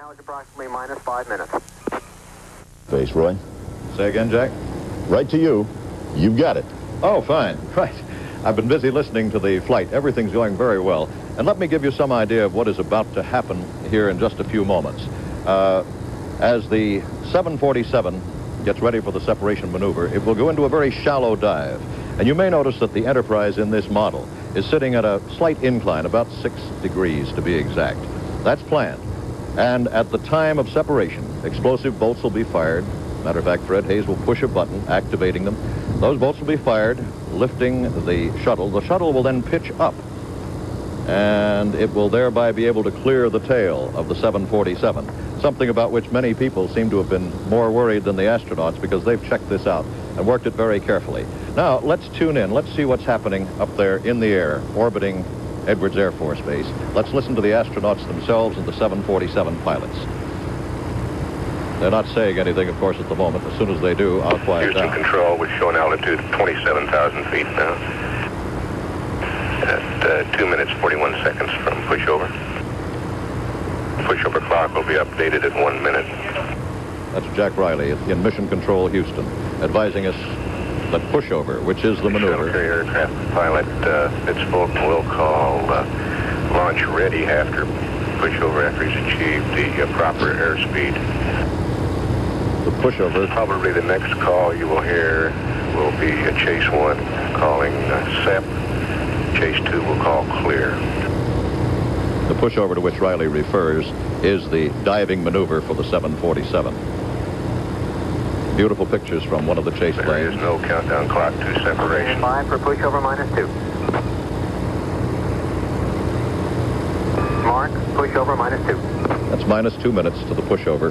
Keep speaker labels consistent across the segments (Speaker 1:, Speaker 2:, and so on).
Speaker 1: now is approximately minus 5 minutes.
Speaker 2: Face, Roy.
Speaker 3: Say again, Jack?
Speaker 2: Right to you. You've got it.
Speaker 3: Oh, fine. Right. I've been busy listening to the flight. Everything's going very well. And let me give you some idea of what is about to happen here in just a few moments. As the 747 gets ready for the separation maneuver, it will go into a very shallow dive. And you may notice that the Enterprise in this model is sitting at a slight incline, about 6 degrees to be exact. That's planned. And at the time of separation, explosive bolts will be fired. Matter of fact, Fred Hayes will push a button, activating them. Those bolts will be fired, lifting the shuttle. The shuttle will then pitch up, and it will thereby be able to clear the tail of the 747, something about which many people seem to have been more worried than the astronauts because they've checked this out and worked it very carefully. Now, let's tune in. Let's see what's happening up there in the air, orbiting Edwards Air Force Base. Let's listen to the astronauts themselves and the 747 pilots. They're not saying anything, of course, at the moment. As soon as they do, I'll quiet down.
Speaker 4: Houston Control, we're showing altitude of 27,000 feet now. At 2 minutes, 41 seconds from pushover. Pushover clock will be updated at 1 minute.
Speaker 3: That's Jack Riley in Mission Control, Houston, advising us that pushover, which is the maneuver.
Speaker 4: Shuttle carrier aircraft pilot Pittsburgh will call launch ready after pushover, after he's achieved the proper airspeed.
Speaker 3: The pushover.
Speaker 4: Probably the next call you will hear will be Chase 1 calling SEP. Chase 2 will call clear.
Speaker 3: The pushover to which Riley refers is the diving maneuver for the 747. Beautiful pictures from one of the chase planes.
Speaker 4: There is no countdown clock to separation.
Speaker 1: 5 for pushover minus 2. Mark, pushover minus 2.
Speaker 3: That's minus 2 minutes to the pushover.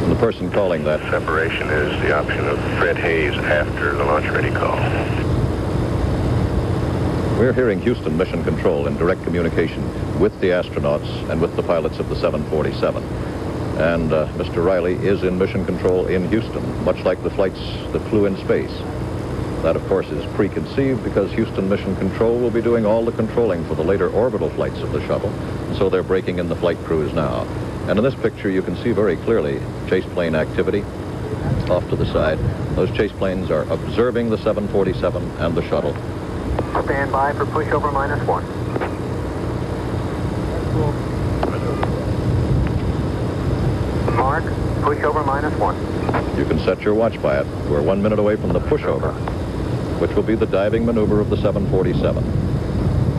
Speaker 3: And the person calling that.
Speaker 4: Separation is the option of Fred Hayes after the launch ready call.
Speaker 3: We're hearing Houston Mission Control in direct communication with the astronauts and with the pilots of the 747. And Mr. Riley is in Mission Control in Houston, much like the flights that flew in space. That, of course, is preconceived because Houston Mission Control will be doing all the controlling for the later orbital flights of the shuttle, and so they're breaking in the flight crews now. And in this picture, you can see very clearly chase plane activity off to the side. Those chase planes are observing the 747 and the shuttle.
Speaker 1: Stand by for pushover minus 1. Mark, pushover minus 1.
Speaker 3: You can set your watch by it. We're 1 minute away from the pushover, which will be the diving maneuver of the 747.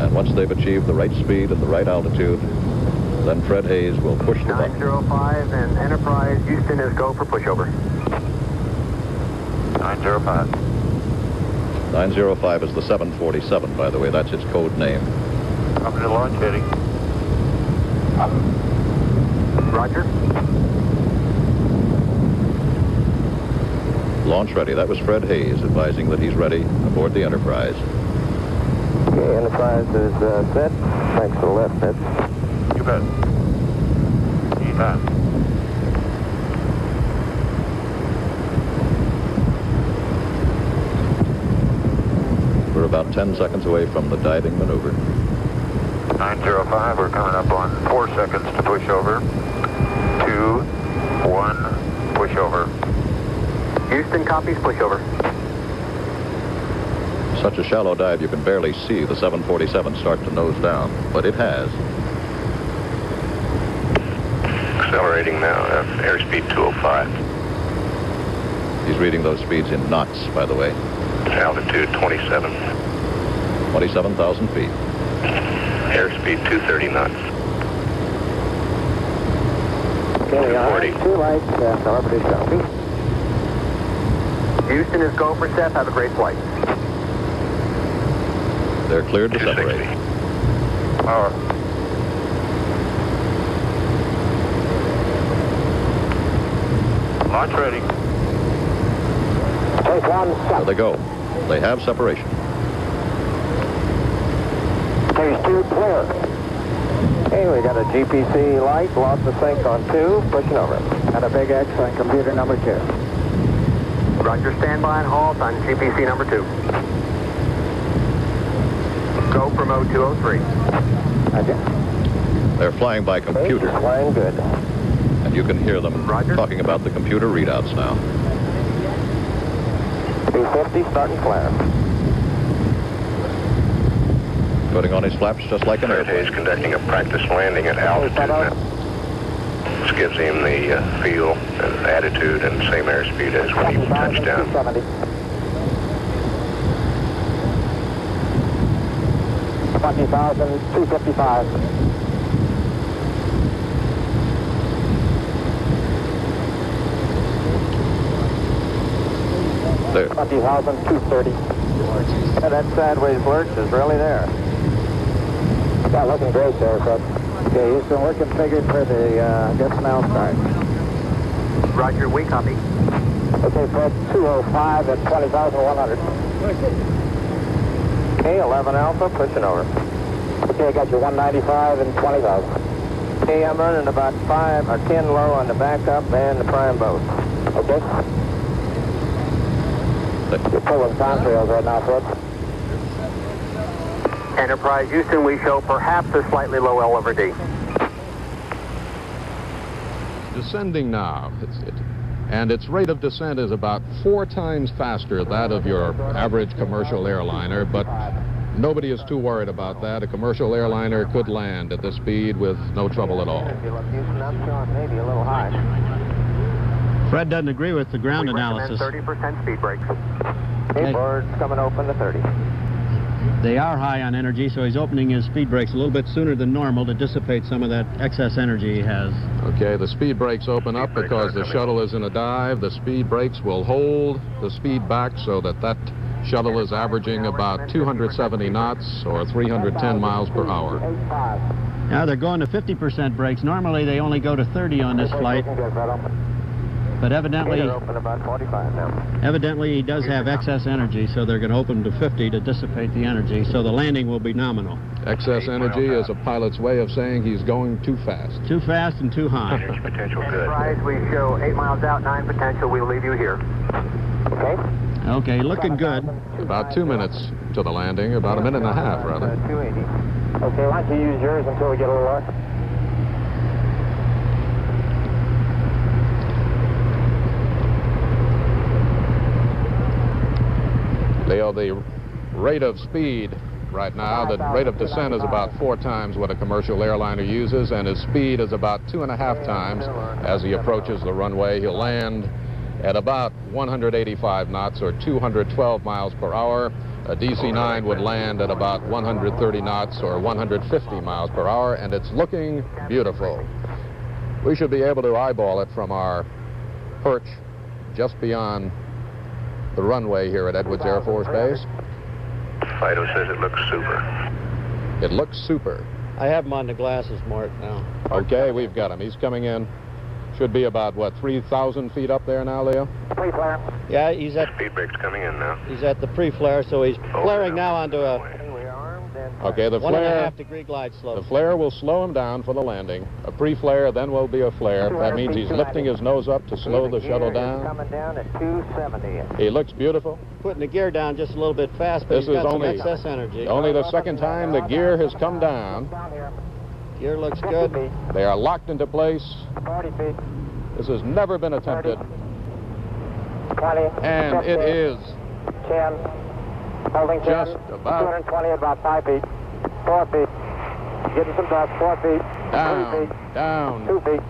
Speaker 3: And once they've achieved the right speed and the right altitude, then Fred Hayes will push the button.
Speaker 1: 905 and Enterprise Houston is go for pushover.
Speaker 4: 905.
Speaker 3: 905 is the 747, by the way. That's its code name.
Speaker 4: Up to launch heading.
Speaker 1: Roger.
Speaker 3: Launch ready. That was Fred Hayes advising that he's ready aboard the Enterprise.
Speaker 5: Okay, Enterprise is set. Thanks for the left, Ed.
Speaker 4: You bet. Anytime.
Speaker 3: We're about 10 seconds away from the diving maneuver.
Speaker 4: 905, we're coming up on 4 seconds to pushover. 2, 1, pushover.
Speaker 1: Houston copies pushover.
Speaker 3: Such a shallow dive you can barely see the 747 start to nose down, but it has.
Speaker 4: Accelerating now, airspeed 205.
Speaker 3: He's reading those speeds in knots, by the way.
Speaker 4: Altitude 27.
Speaker 3: 27,000 feet.
Speaker 4: Airspeed 230 knots.
Speaker 5: Okay,
Speaker 4: 40.
Speaker 5: 2 lights, calibrate copy.
Speaker 1: Houston is go for SEP. Have a great flight.
Speaker 3: They're cleared to
Speaker 4: 260.
Speaker 3: separate.
Speaker 4: Power. Launch ready.
Speaker 5: Take on
Speaker 3: There
Speaker 5: SEP.
Speaker 3: they go. They have separation.
Speaker 5: Phase 2 clear. Okay, we got a GPC light, lost the sync on 2, pushing over. Got a big X on computer number 2.
Speaker 1: Roger, stand by and halt on GPC number 2. Go for for mode 203.
Speaker 5: Okay.
Speaker 3: They're flying by computer,
Speaker 5: Flying good.
Speaker 3: and you can hear them
Speaker 1: Roger.
Speaker 3: talking about the computer readouts now.
Speaker 5: 250, starting flare.
Speaker 3: Putting on his flaps just like an
Speaker 4: He's
Speaker 3: airplane.
Speaker 4: conducting a practice landing at altitude now. This gives him the feel and attitude and same airspeed as when he touched down.
Speaker 5: 270. 20,255.
Speaker 3: There.
Speaker 5: 20,230. Yeah, that sideways lurch is really there. Yeah, looking great there, Fred. Okay, Houston, we're configured for the dismount start.
Speaker 1: Roger, we copy.
Speaker 5: Okay, Fred, 205 at 20,100. Okay, 11 Alpha, pushing over. Okay, I got you 195 and 20,000. Okay, I'm running about 5 or 10 low on the backup and the prime boat. Okay? You're pulling contrails right now, Fred.
Speaker 1: Enterprise Houston, we show perhaps a slightly low L over D.
Speaker 6: Descending now, and its rate of descent is about 4 times faster that of your average commercial airliner, but nobody is too worried about that. A commercial airliner could land at this speed with no trouble at all.
Speaker 5: Houston, I'm showing maybe a little high.
Speaker 7: Fred doesn't agree with the ground
Speaker 1: We
Speaker 7: analysis.
Speaker 1: recommend 30% speed brakes.
Speaker 5: Okay,
Speaker 7: Okay.
Speaker 5: board's coming open to 30.
Speaker 7: They are high on energy, so he's opening his speed brakes a little bit sooner than normal to dissipate some of that excess energy he has.
Speaker 6: Okay, the speed brakes open up
Speaker 4: brakes
Speaker 6: because
Speaker 4: are
Speaker 6: the
Speaker 4: coming.
Speaker 6: shuttle is in a dive. The speed brakes will hold the speed back so that shuttle is averaging about 270 knots or 310 miles per hour.
Speaker 5: 85.
Speaker 7: Now they're going to 50% brakes. Normally they only go to 30 on this flight,
Speaker 5: Looking good, Fred, open.
Speaker 7: but
Speaker 5: Okay,
Speaker 7: evidently
Speaker 5: they're open about 45 now.
Speaker 7: he does have excess energy, so they're going to open to 50 to dissipate the energy, so the landing will be nominal.
Speaker 6: Excess energy is a pilot's way of saying he's going too fast.
Speaker 7: Too fast and too high.
Speaker 4: Energy potential good.
Speaker 1: Enterprise, we show 8 miles out, 9 potential. We'll leave you here.
Speaker 5: Okay.
Speaker 7: Okay, looking good.
Speaker 6: About 2 minutes to the landing, about a minute and a half, rather.
Speaker 5: 280. Okay, why don't you use yours until we get a little lower?
Speaker 6: Leo, the rate of speed right now, the rate of descent is about 4 times what a commercial airliner uses, and his speed is about 2.5 times as he approaches the runway. He'll land at about 185 knots or 212 miles per hour. A DC-9 would land at about 130 knots or 150 miles per hour, and it's looking beautiful. We should be able to eyeball it from our perch just beyond the runway here at Edwards Air Force Base.
Speaker 4: Fido says it looks super.
Speaker 6: It looks super.
Speaker 7: I have him on the glasses, Mort, now.
Speaker 6: Okay, we've got him. He's coming in. Should be about, what, 3,000 feet up there now, Leo?
Speaker 5: Pre-flare.
Speaker 7: Yeah, he's at
Speaker 4: Speed brake's coming in now.
Speaker 7: the pre-flare, so he's flaring now onto a
Speaker 5: We are armed and...
Speaker 6: Okay, the flare...
Speaker 7: 1.5 degree glide slope.
Speaker 6: The flare will slow him down for the landing. A pre-flare, then will be a flare. That means he's lifting his nose up to slow the shuttle down.
Speaker 5: Coming down at 270.
Speaker 6: He looks beautiful.
Speaker 7: Putting the gear down just a little bit fast, but
Speaker 6: This
Speaker 7: he's got
Speaker 6: is
Speaker 7: some
Speaker 6: only-
Speaker 7: excess energy.
Speaker 6: Only the second time the gear has come down.
Speaker 5: Down here.
Speaker 7: Gear looks
Speaker 5: 50
Speaker 7: good.
Speaker 5: feet.
Speaker 6: They are locked into place.
Speaker 5: 40 feet.
Speaker 6: This has never been attempted,
Speaker 5: 20.
Speaker 6: and
Speaker 5: 50,
Speaker 6: it is
Speaker 5: 10. Holding 10.
Speaker 6: just about
Speaker 5: 220 at about 5 feet. 4 feet. Getting some dust. 4 feet. 3
Speaker 6: down,
Speaker 5: feet.
Speaker 6: down,
Speaker 5: 2 feet.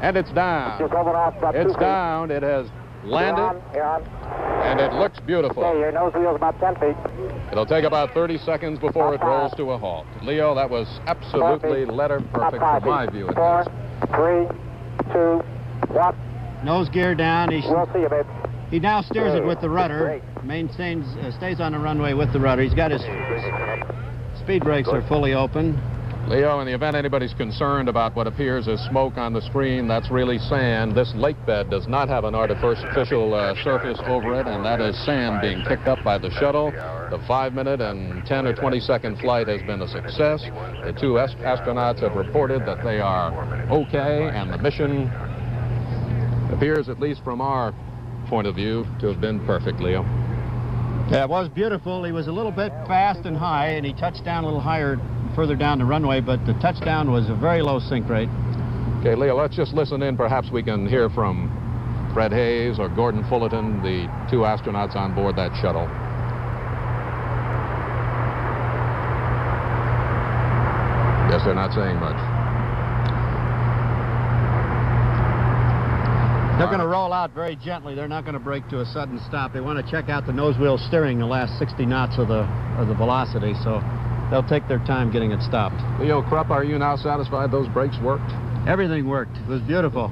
Speaker 6: and it's down.
Speaker 5: Just over off about 2
Speaker 6: It's
Speaker 5: feet.
Speaker 6: down. It has landed,
Speaker 5: You're on.
Speaker 6: and it looks
Speaker 5: Okay,
Speaker 6: beautiful.
Speaker 5: your nose wheel's about 10 feet.
Speaker 6: It'll take about 30 seconds before it rolls to a halt. Leo, that was absolutely letter perfect from my view at
Speaker 5: 4,
Speaker 6: least.
Speaker 5: 3, 2, 1.
Speaker 7: Nose gear down.
Speaker 5: We'll see you, babe.
Speaker 7: He now steers it with the rudder.
Speaker 5: Great.
Speaker 7: Maintains, stays on the runway with the rudder. He's got his speed brakes are fully open.
Speaker 6: Leo, in the event anybody's concerned about what appears as smoke on the screen, that's really sand. This lake bed does not have an artificial surface over it, and that is sand being picked up by the shuttle. The 5-minute and 10 or 20-second flight has been a success. The 2 astronauts have reported that they are okay, and the mission appears, at least from our point of view, to have been perfect, Leo.
Speaker 7: Yeah, it was beautiful. He was a little bit fast and high, and he touched down a little higher further down the runway, but the touchdown was a very low sink rate.
Speaker 6: Okay, Leo, let's just listen in. Perhaps we can hear from Fred Hayes or Gordon Fullerton, the two astronauts on board that shuttle. Guess they're not saying much.
Speaker 7: They're going to roll out very gently. They're not going to brake to a sudden stop. They want to check out the nose wheel steering the last 60 knots of the velocity, so they'll take their time getting it stopped.
Speaker 6: Leo Krupp, are you now satisfied those brakes worked?
Speaker 7: Everything worked. It was beautiful.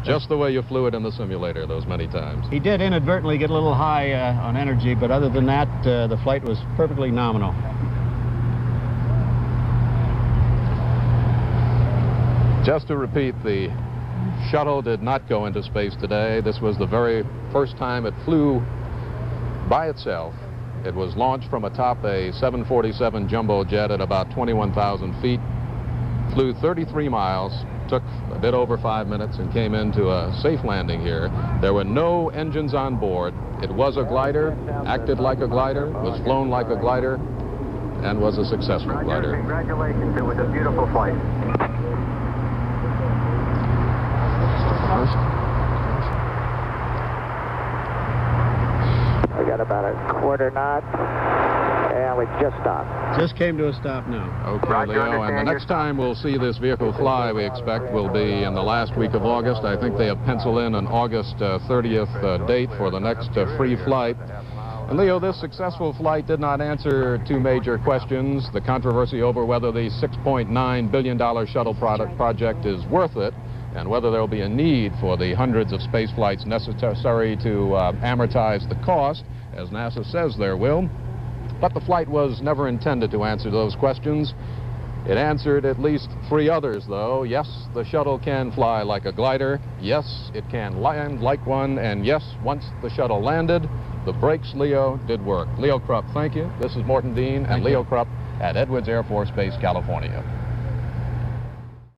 Speaker 6: Just the way you flew it in the simulator those many times.
Speaker 7: He did inadvertently get a little high on energy, but other than that, the flight was perfectly nominal.
Speaker 6: Just to repeat, the shuttle did not go into space today. This was the very first time it flew by itself. It was launched from atop a 747 jumbo jet at about 21,000 feet, flew 33 miles, took a bit over 5 minutes, and came into a safe landing here. There were no engines on board. It was a glider, acted like a glider, was flown like a glider, and was a successful glider.
Speaker 1: Congratulations, it was a beautiful flight.
Speaker 5: We got about a quarter knot, and we just stopped.
Speaker 7: Just came to a stop now.
Speaker 6: Okay, Leo, and the next time we'll see this vehicle fly, we expect, will be in the last week of August. I think they have penciled in an August 30th date for the next free flight. And Leo, this successful flight did not answer two major questions: the controversy over whether the $6.9 billion shuttle project is worth it, and whether there will be a need for the hundreds of space flights necessary to amortize the cost, as NASA says there will. But the flight was never intended to answer those questions. It answered at least three others, though. Yes, the shuttle can fly like a glider. Yes, it can land like one. And yes, once the shuttle landed, the brakes, Leo, did work. Leo Krupp, thank you. This is Morton Dean and Leo Krupp at Edwards Air Force Base, California.